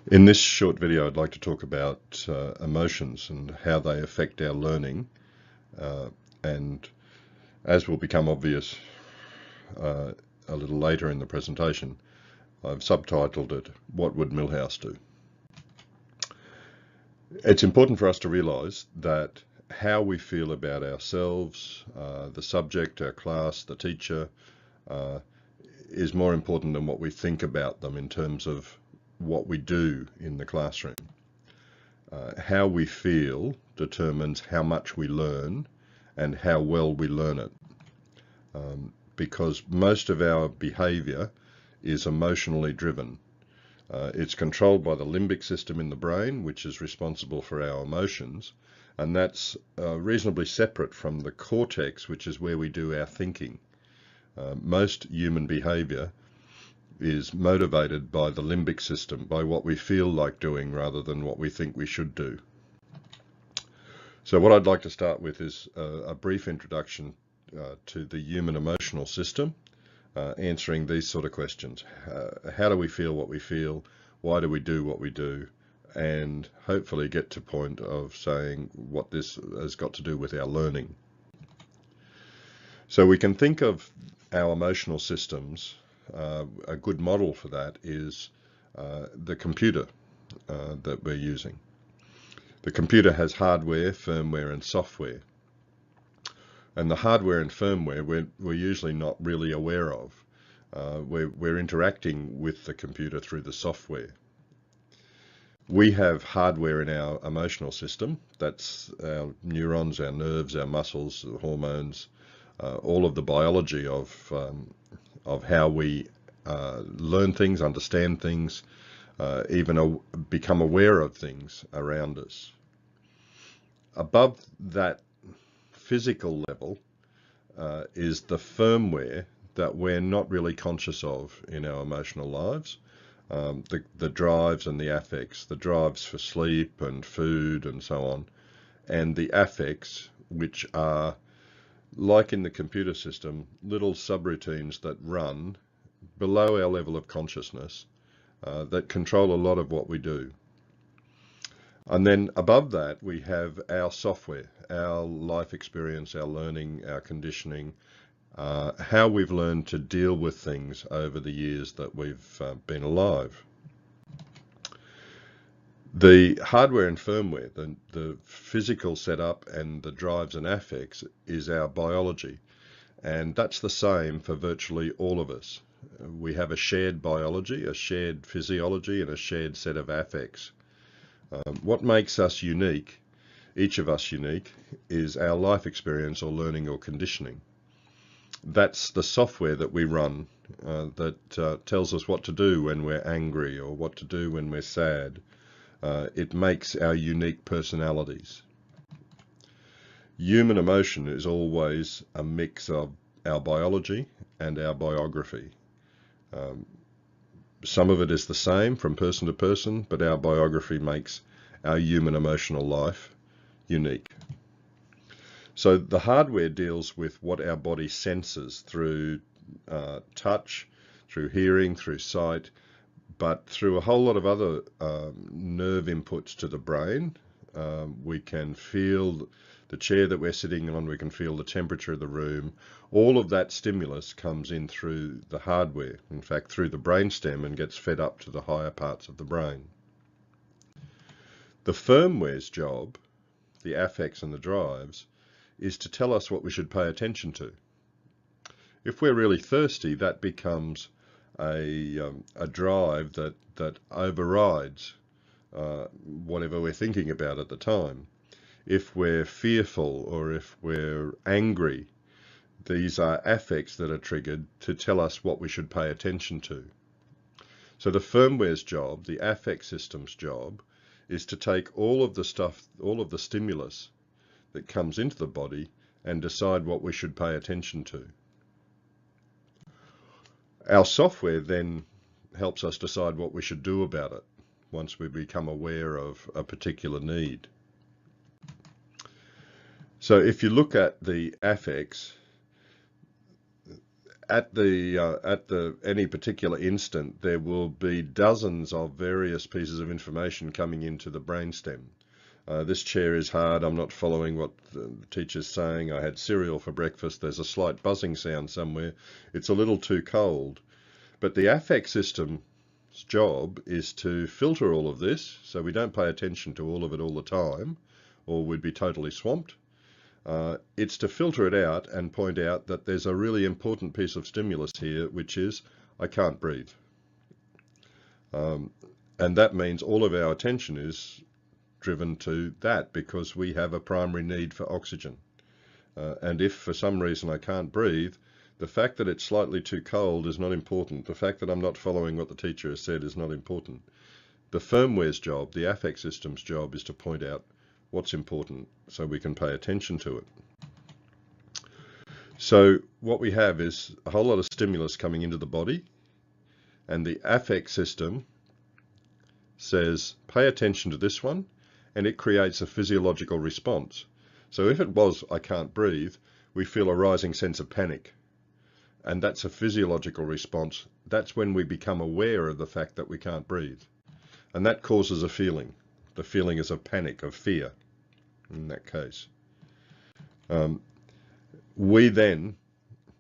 In this short video, I'd like to talk about emotions and how they affect our learning. And as will become obvious a little later in the presentation, I've subtitled it, "What Would Milhouse Do?" It's important for us to realise that how we feel about ourselves, the subject, our class, the teacher, is more important than what we think about them in terms of what we do in the classroom. How we feel determines how much we learn and how well we learn it. Because most of our behaviour is emotionally driven. It's controlled by the limbic system in the brain, which is responsible for our emotions, and that's reasonably separate from the cortex, which is where we do our thinking. Most human behaviour is motivated by the limbic system, by what we feel like doing rather than what we think we should do. So what I'd like to start with is a brief introduction to the human emotional system, answering these sort of questions. How do we feel what we feel? Why do we do what we do? And hopefully get to the point of saying what this has got to do with our learning. So we can think of our emotional systems. A good model for that is the computer that we're using. The computer has hardware, firmware and software. And the hardware and firmware we're usually not really aware of. We're interacting with the computer through the software. We have hardware in our emotional system. That's our neurons, our nerves, our muscles, the hormones, all of the biology of how we learn things, understand things, even become aware of things around us. Above that physical level is the firmware that we're not really conscious of in our emotional lives. The drives and the affects, the drives for sleep and food and so on, and the affects, which are, like in the computer system, little subroutines that run below our level of consciousness that control a lot of what we do. And then above that we have our software, our life experience, our learning, our conditioning, how we've learned to deal with things over the years that we've been alive. The hardware and firmware, the physical setup and the drives and affects is our biology. And that's the same for virtually all of us. We have a shared biology, a shared physiology and a shared set of affects. What makes us unique, each of us unique, is our life experience or learning or conditioning. That's the software that we run that tells us what to do when we're angry or what to do when we're sad. It makes our unique personalities. Human emotion is always a mix of our biology and our biography. Some of it is the same from person to person, but our biography makes our human emotional life unique. So the hardware deals with what our body senses through touch, through hearing, through sight, but through a whole lot of other nerve inputs to the brain. We can feel the chair that we're sitting on, we can feel the temperature of the room. All of that stimulus comes in through the hardware, in fact through the brainstem, and gets fed up to the higher parts of the brain. The firmware's job, the affects and the drives, is to tell us what we should pay attention to. If we're really thirsty, that becomes a drive that overrides whatever we're thinking about at the time. If we're fearful or if we're angry, these are affects that are triggered to tell us what we should pay attention to. So the firmware's job, the affect system's job, is to take all of the stuff, all of the stimulus that comes into the body and decide what we should pay attention to. Our software then helps us decide what we should do about it once we become aware of a particular need. So if you look at the affects, at any particular instant, there will be dozens of various pieces of information coming into the brainstem. This chair is hard, I'm not following what the teacher's saying, I had cereal for breakfast, there's a slight buzzing sound somewhere, it's a little too cold. But the affect system's job is to filter all of this, so we don't pay attention to all of it all the time, or we'd be totally swamped. It's to filter it out and point out that there's a really important piece of stimulus here, which is, I can't breathe. And that means all of our attention is driven to that because we have a primary need for oxygen. And if for some reason I can't breathe, the fact that it's slightly too cold is not important. The fact that I'm not following what the teacher has said is not important. The firmware's job, the affect system's job, is to point out what's important so we can pay attention to it. So what we have is a whole lot of stimulus coming into the body, and the affect system says, pay attention to this one, and it creates a physiological response. So if it was, I can't breathe, we feel a rising sense of panic. And that's a physiological response. That's when we become aware of the fact that we can't breathe. And that causes a feeling. The feeling is of panic, of fear, in that case. We then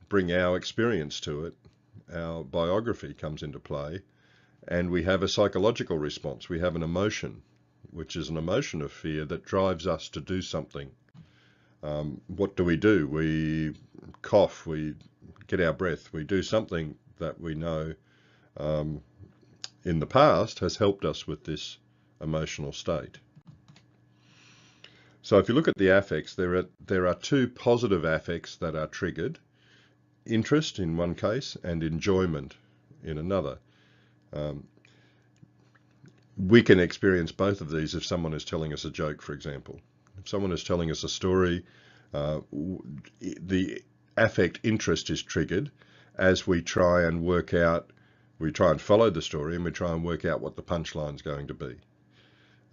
bring our experience to it. Our biography comes into play, and we have a psychological response. We have an emotion, which is an emotion of fear that drives us to do something. What do? We cough, we get our breath, we do something that we know in the past has helped us with this emotional state. So if you look at the affects, there are two positive affects that are triggered: interest in one case and enjoyment in another. We can experience both of these if someone is telling us a joke, for example. If someone is telling us a story, the affect interest is triggered as we try and work out, we try and follow the story and we try and work out what the punchline is going to be.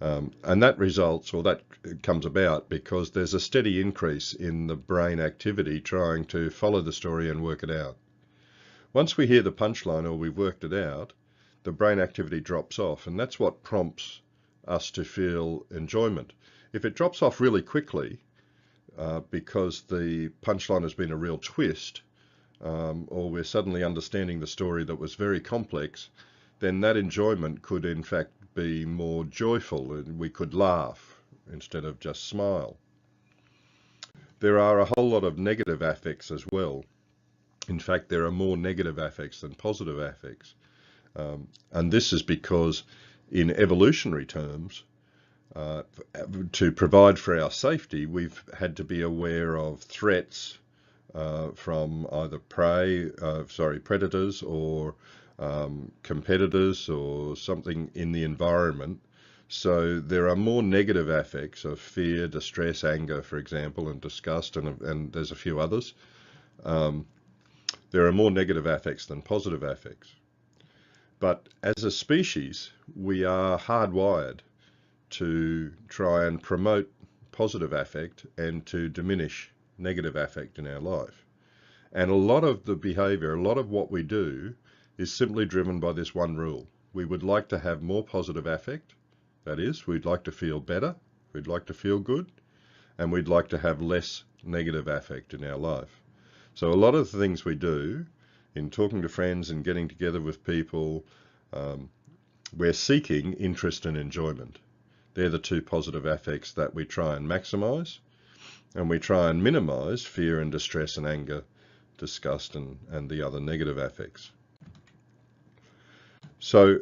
And that results, or that comes about because there's a steady increase in the brain activity trying to follow the story and work it out. Once we hear the punchline or we've worked it out, the brain activity drops off, and that's what prompts us to feel enjoyment. If it drops off really quickly, because the punchline has been a real twist, or we're suddenly understanding the story that was very complex, then that enjoyment could in fact be more joyful, and we could laugh instead of just smile. There are a whole lot of negative affects as well. In fact, there are more negative affects than positive affects. And this is because in evolutionary terms, to provide for our safety, we've had to be aware of threats from either predators or competitors or something in the environment. So there are more negative affects of fear, distress, anger, for example, and disgust, and there's a few others. There are more negative affects than positive affects. But as a species, we are hardwired to try and promote positive affect and to diminish negative affect in our life. And a lot of the behavior, a lot of what we do is simply driven by this one rule. We would like to have more positive affect. That is, we'd like to feel better, we'd like to feel good, and we'd like to have less negative affect in our life. So a lot of the things we do in talking to friends and getting together with people, we're seeking interest and enjoyment. They're the two positive affects that we try and maximize, and we try and minimize fear and distress and anger, disgust, and the other negative affects. So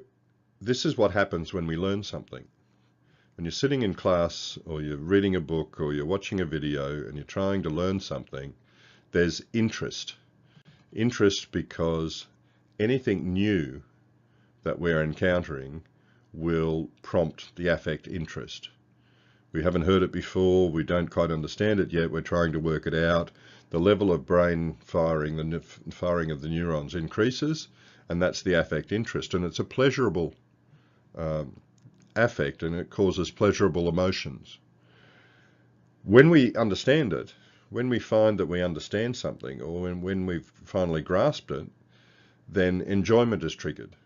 this is what happens when we learn something. When you're sitting in class, or you're reading a book, or you're watching a video, and you're trying to learn something, there's interest. Interest because anything new that we're encountering will prompt the affect interest. We haven't heard it before, we don't quite understand it yet, we're trying to work it out. The level of brain firing, the firing of the neurons increases, and that's the affect interest, and it's a pleasurable affect, and it causes pleasurable emotions. When we understand it, when we find that we understand something, or when we've finally grasped it, then enjoyment is triggered.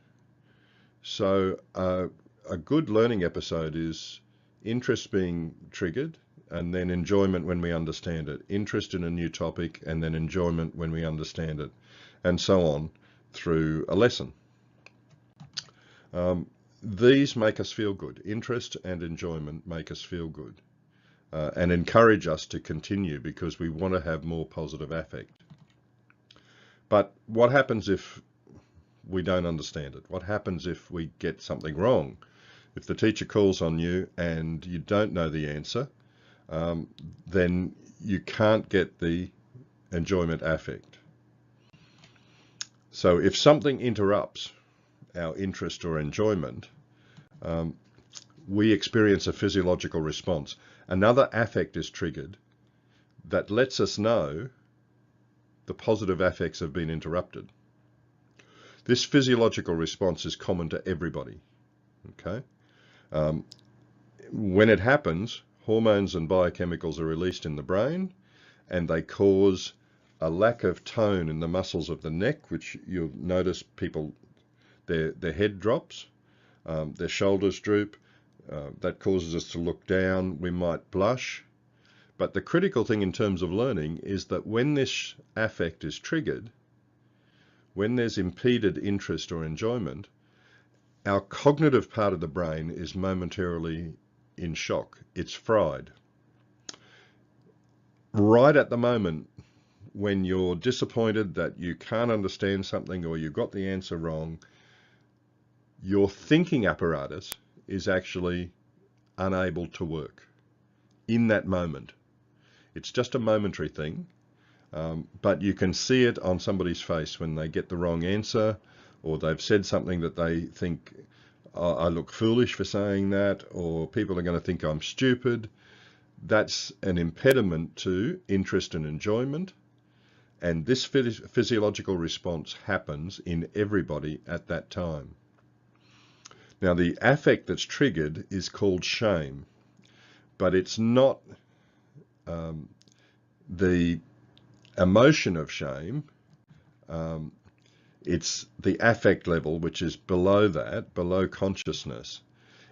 So a good learning episode is interest being triggered, and then enjoyment when we understand it. Interest in a new topic, and then enjoyment when we understand it, and so on through a lesson. These make us feel good. Interest and enjoyment make us feel good and encourage us to continue because we want to have more positive affect. But what happens if we don't understand it? What happens if we get something wrong? If the teacher calls on you and you don't know the answer, then you can't get the enjoyment affect. So if something interrupts our interest or enjoyment, we experience a physiological response. Another affect is triggered that lets us know the positive affects have been interrupted. This physiological response is common to everybody. Okay? When it happens, hormones and biochemicals are released in the brain, and they cause a lack of tone in the muscles of the neck, which you'll notice people, their head drops, their shoulders droop. That causes us to look down. We might blush. But the critical thing in terms of learning is that when this affect is triggered, when there's impeded interest or enjoyment, our cognitive part of the brain is momentarily in shock. It's fried. Right at the moment when you're disappointed that you can't understand something or you got the answer wrong, your thinking apparatus is actually unable to work in that moment. It's just a momentary thing, but you can see it on somebody's face when they get the wrong answer, or they've said something that they think, oh, I look foolish for saying that, or people are going to think I'm stupid. That's an impediment to interest and enjoyment, and this physiological response happens in everybody at that time. Now, the affect that's triggered is called shame, but it's not the emotion of shame. It's the affect level, which is below that, below consciousness.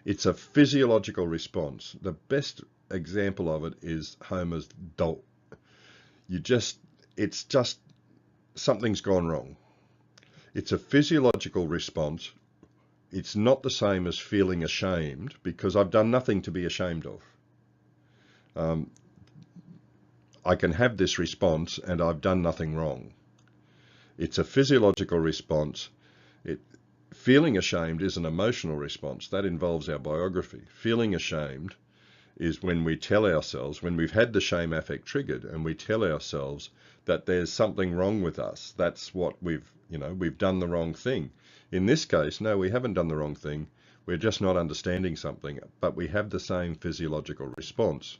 It's a physiological response. The best example of it is Homer's dolt. It's just something's gone wrong. It's a physiological response. It's not the same as feeling ashamed, because I've done nothing to be ashamed of. I can have this response and I've done nothing wrong. It's a physiological response. Feeling ashamed is an emotional response. That involves our biography. Feeling ashamed is when we tell ourselves, when we've had the shame affect triggered, and we tell ourselves that there's something wrong with us. That's what we've done the wrong thing. In this case, no, we haven't done the wrong thing. We're just not understanding something, but we have the same physiological response.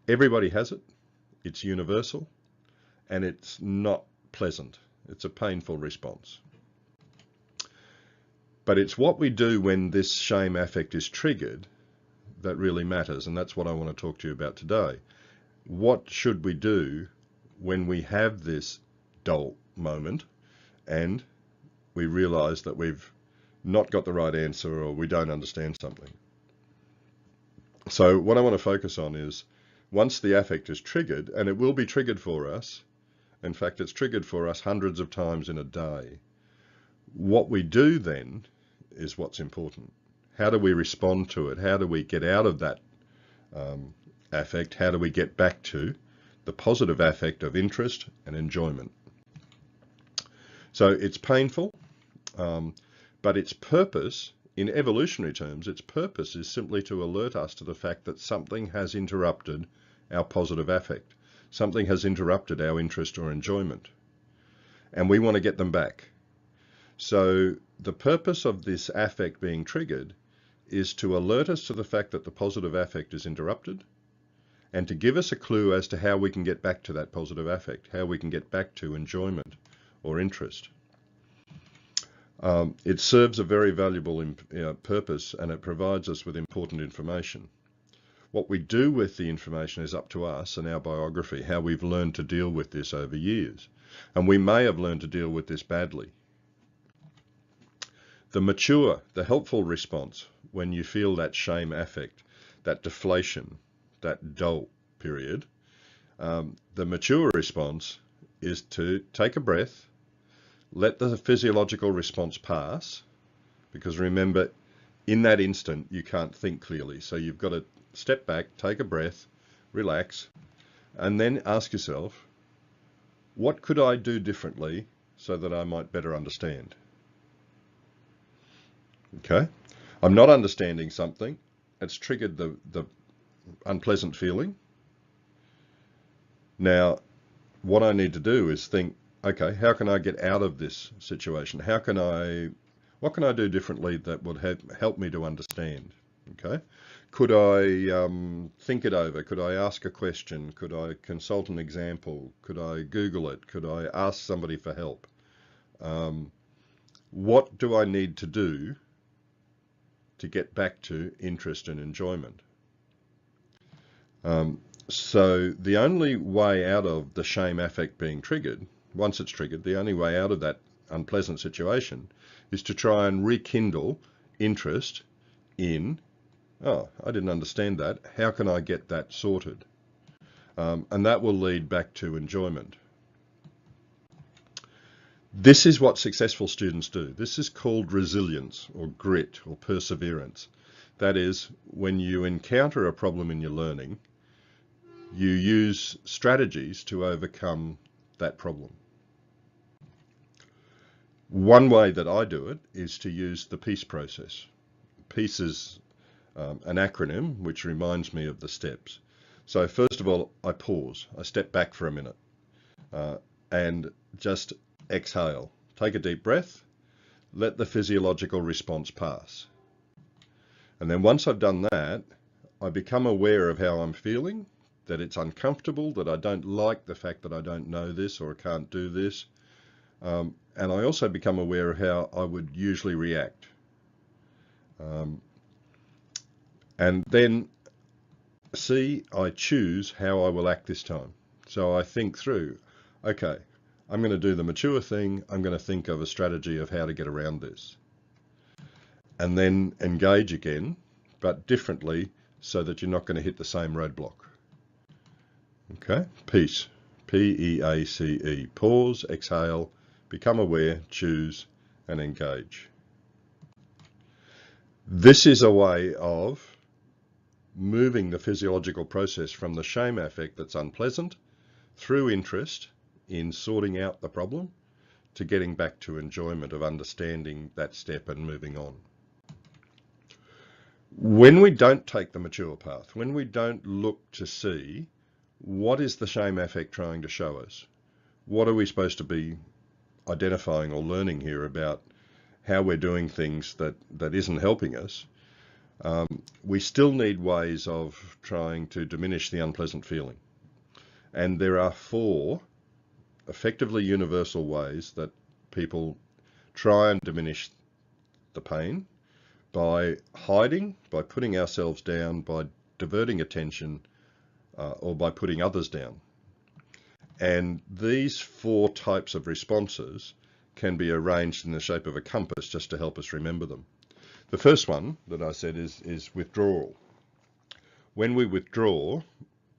Everybody has it. It's universal, and it's not pleasant. It's a painful response. But it's what we do when this shame affect is triggered that really matters, and that's what I want to talk to you about today. What should we do when we have this dolt moment and we realize that we've not got the right answer or we don't understand something? So what I want to focus on is, once the affect is triggered, and it will be triggered for us, in fact it's triggered for us hundreds of times in a day, what we do then is what's important. How do we respond to it? How do we get out of that affect? How do we get back to the positive affect of interest and enjoyment? So it's painful, but its purpose, in evolutionary terms, its purpose is simply to alert us to the fact that something has interrupted our positive affect. Something has interrupted our interest or enjoyment, and we want to get them back. So the purpose of this affect being triggered is to alert us to the fact that the positive affect is interrupted, and to give us a clue as to how we can get back to that positive affect, how we can get back to enjoyment or interest. It serves a very valuable purpose, and it provides us with important information. What we do with the information is up to us and our biography, how we've learned to deal with this over years. And we may have learned to deal with this badly. The mature, the helpful response, when you feel that shame affect, that deflation, that dull period, the mature response is to take a breath, let the physiological response pass, because remember, in that instant, you can't think clearly. So you've got to step back, take a breath, relax, and then ask yourself, what could I do differently so that I might better understand? Okay, I'm not understanding something. It's triggered the unpleasant feeling. Now, what I need to do is think, okay, how can I get out of this situation? What can I do differently that would help me to understand? Okay, could I think it over? Could I ask a question? Could I consult an example? Could I Google it? Could I ask somebody for help? What do I need to do to get back to interest and enjoyment? So the only way out of the shame affect being triggered, once it's triggered, the only way out of that unpleasant situation is to try and rekindle interest in, oh, I didn't understand that. How can I get that sorted? And that will lead back to enjoyment. This is what successful students do. This is called resilience or grit or perseverance. That is, when you encounter a problem in your learning, you use strategies to overcome that problem. One way that I do it is to use the PEACE process. PEACE is an acronym which reminds me of the steps. So first of all, I pause. I step back for a minute and just exhale. Take a deep breath. Let the physiological response pass. And then once I've done that, I become aware of how I'm feeling, that it's uncomfortable, that I don't like the fact that I don't know this or can't do this. And I also become aware of how I would usually react. And then I choose how I will act this time. So I think through, okay, I'm going to do the mature thing. I'm going to think of a strategy of how to get around this. And then engage again, but differently so that you're not going to hit the same roadblock. Okay, PEACE, P-E-A-C-E, pause, exhale, become aware, choose, and engage. This is a way of moving the physiological process from the shame affect that's unpleasant through interest in sorting out the problem to getting back to enjoyment of understanding that step and moving on. When we don't take the mature path, when we don't look to see what is the shame affect trying to show us, what are we supposed to be identifying or learning here about how we're doing things that isn't helping us, we still need ways of trying to diminish the unpleasant feeling. And there are 4 effectively universal ways that people try and diminish the pain: by hiding, by putting ourselves down, by diverting attention, or by putting others down. And these 4 types of responses can be arranged in the shape of a compass just to help us remember them. The first one that I said is withdrawal. When we withdraw,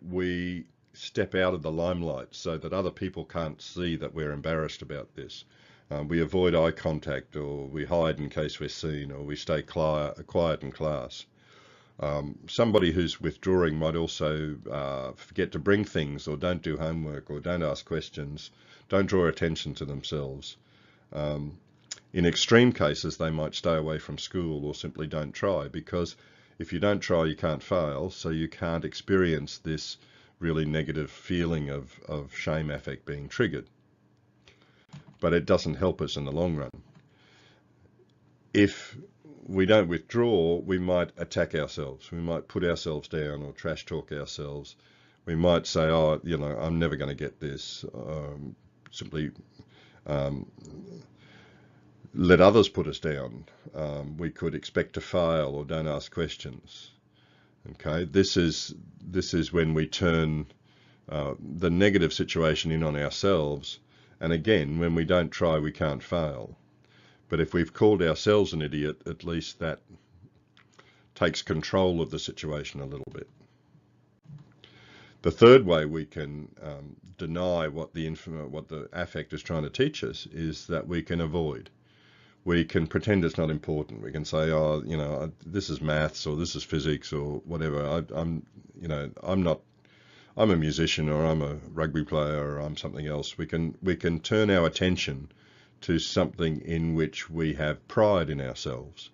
we step out of the limelight so that other people can't see that we're embarrassed about this. We avoid eye contact, or we hide in case we're seen, or we stay quiet in class. Somebody who's withdrawing might also forget to bring things, or don't do homework, or don't ask questions, don't draw attention to themselves. In extreme cases, they might stay away from school or simply don't try, because if you don't try, you can't fail, so you can't experience this really negative feeling of shame affect being triggered. But it doesn't help us in the long run. If we don't withdraw, we might attack ourselves. We might put ourselves down or trash talk ourselves. We might say, oh, you know, I'm never going to get this. Simply let others put us down. We could expect to fail or don't ask questions. Okay, this is when we turn the negative situation in on ourselves, and again, when we don't try, we can't fail. But if we've called ourselves an idiot, at least that takes control of the situation a little bit. The third way we can deny what the affect is trying to teach us is that we can avoid. We can pretend it's not important. We can say, oh, you know, this is maths or this is physics or whatever. I'm a musician, or I'm a rugby player, or I'm something else. We can turn our attention to something in which we have pride in ourselves,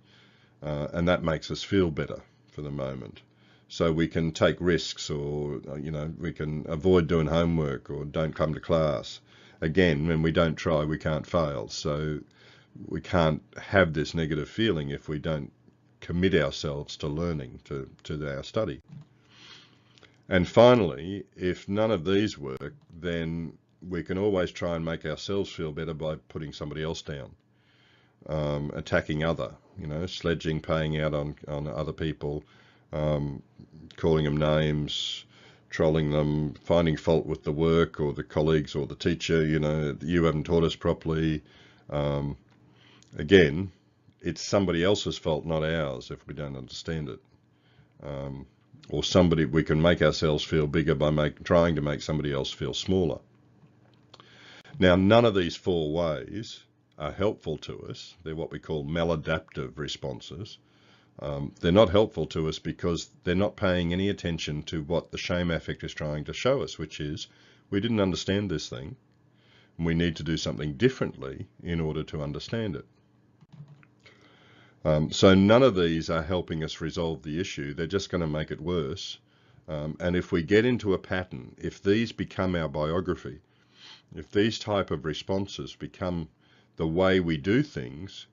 and that makes us feel better for the moment. So we can take risks, or we can avoid doing homework or don't come to class. Again, when we don't try, we can't fail. So we can't have this negative feeling if we don't commit ourselves to learning, to our study. And finally, if none of these work, then we can always try and make ourselves feel better by putting somebody else down, attacking sledging, paying out on other people, calling them names, trolling them, finding fault with the work or the colleagues or the teacher, you haven't taught us properly. Again, it's somebody else's fault, not ours, if we don't understand it. Or we can make ourselves feel bigger by trying to make somebody else feel smaller. Now, none of these four ways are helpful to us. They're what we call maladaptive responses. They're not helpful to us because they're not paying any attention to what the shame affect is trying to show us, which is we didn't understand this thing, and we need to do something differently in order to understand it. So none of these are helping us resolve the issue. They're just going to make it worse. And if we get into a pattern, if these become our biography, if these type of responses become the way we do things,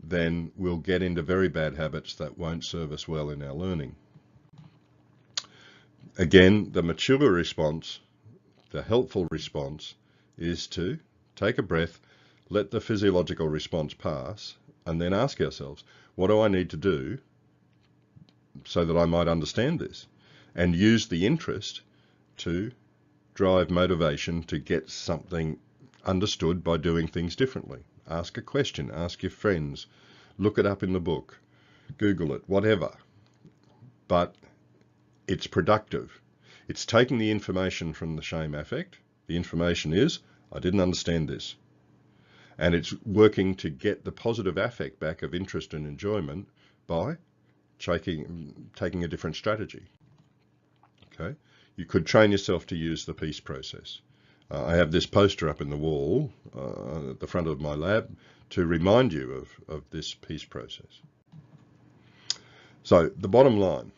then we'll get into very bad habits that won't serve us well in our learning. Again, the mature response, the helpful response, is to take a breath, let the physiological response pass, and then ask ourselves, what do I need to do so that I might understand this? And use the interest to drive motivation to get something understood by doing things differently. Ask a question, ask your friends, look it up in the book, Google it, whatever. But it's productive. It's taking the information from the shame affect. The information is, I didn't understand this. And it's working to get the positive affect back of interest and enjoyment by taking a different strategy. Okay, you could train yourself to use the peace process. I have this poster up in the wall at the front of my lab to remind you of this peace process. So the bottom line,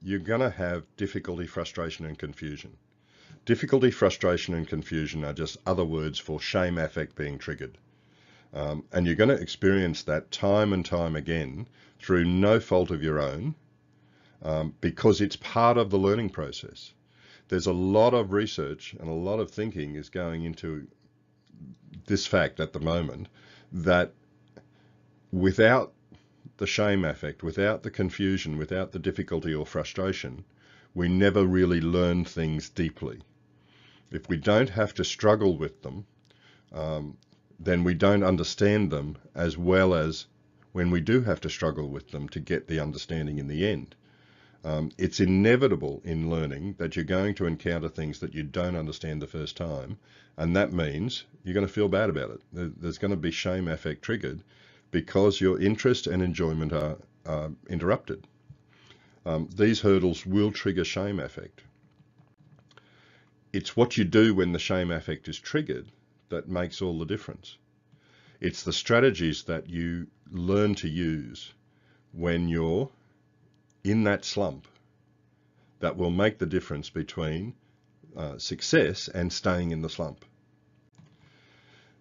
you're going to have difficulty, frustration, and confusion. Difficulty, frustration, and confusion are just other words for shame affect being triggered. And you're going to experience that time and time again through no fault of your own, because it's part of the learning process. There's a lot of research and a lot of thinking is going into this fact at the moment that without the shame affect, without the confusion, without the difficulty or frustration, we never really learn things deeply. If we don't have to struggle with them, then we don't understand them as well as when we do have to struggle with them to get the understanding in the end. It's inevitable in learning that you're going to encounter things that you don't understand the first time, and that means you're going to feel bad about it. There's going to be shame affect triggered because your interest and enjoyment are interrupted. These hurdles will trigger shame affect. It's what you do when the shame affect is triggered that makes all the difference. It's the strategies that you learn to use when you're in that slump that will make the difference between success and staying in the slump.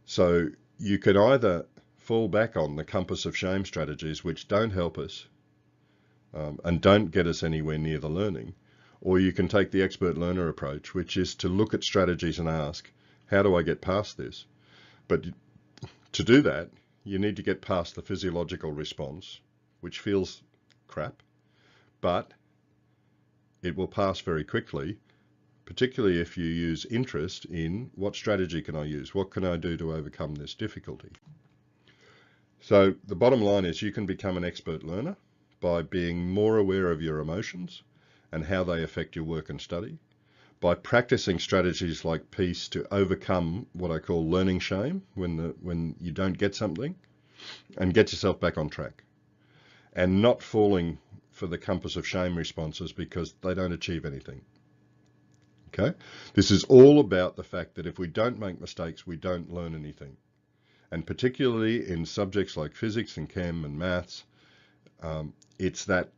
So you can either fall back on the compass of shame strategies which don't help us and don't get us anywhere near the learning, or you can take the expert learner approach, which is to look at strategies and ask, how do I get past this? But to do that, you need to get past the physiological response, which feels crap, but it will pass very quickly, particularly if you use interest in what strategy can I use? What can I do to overcome this difficulty? So the bottom line is you can become an expert learner by being more aware of your emotions and how they affect your work and study, by practicing strategies like peace to overcome what I call learning shame when you don't get something, and get yourself back on track, and not falling for the compass of shame responses because they don't achieve anything. Okay? This is all about the fact that if we don't make mistakes, we don't learn anything. And particularly in subjects like physics and chem and maths, it's that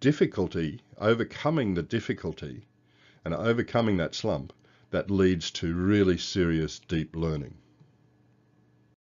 difficulty, overcoming the difficulty and overcoming that slump, that leads to really serious, deep learning.